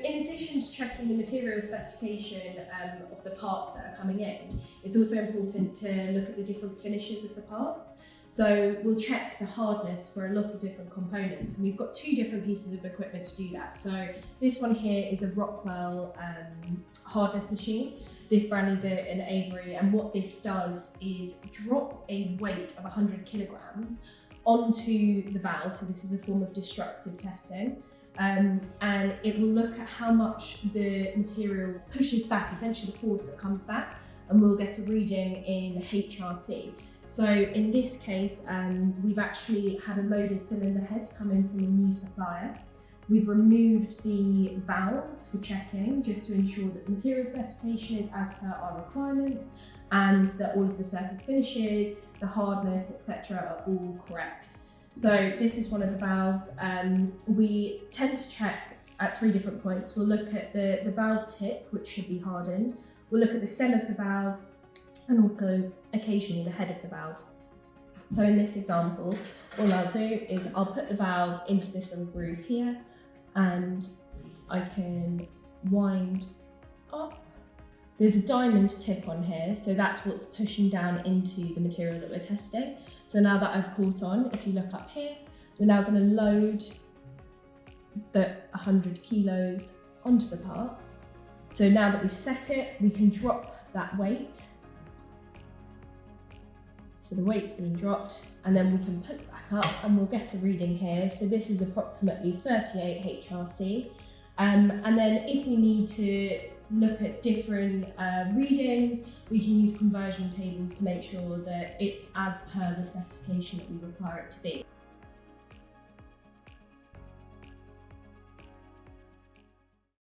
in addition to checking the material specification of the parts that are coming in, it's also important to look at the different finishes of the parts. So we'll check the hardness for a lot of different components, and we've got two different pieces of equipment to do that. So this one here is a Rockwell hardness machine. This brand is an Avery, and what this does is drop a weight of 100 kilograms onto the valve. So this is a form of destructive testing. And it will look at how much the material pushes back, essentially the force that comes back, and we'll get a reading in HRC. So in this case, we've actually had a loaded cylinder head come in from a new supplier. We've removed the valves for checking, just to ensure that the material specification is as per our requirements, and that all of the surface finishes, the hardness, etc. are all correct. So this is one of the valves. We tend to check at 3 different points. We'll look at the valve tip, which should be hardened. We'll look at the stem of the valve, and also occasionally the head of the valve. So in this example, all I'll do is I'll put the valve into this little groove here, and I can wind up. There's a diamond tip on here, so that's what's pushing down into the material that we're testing. So now that I've caught on, if you look up here, we're now going to load the 100 kilos onto the part. So now that we've set it, we can drop that weight. So the weight's been dropped, and then we can put it back up, and we'll get a reading here. So this is approximately 38 HRC. And then if we need to look at different readings, we can use conversion tables to make sure that it's as per the specification that we require it to be.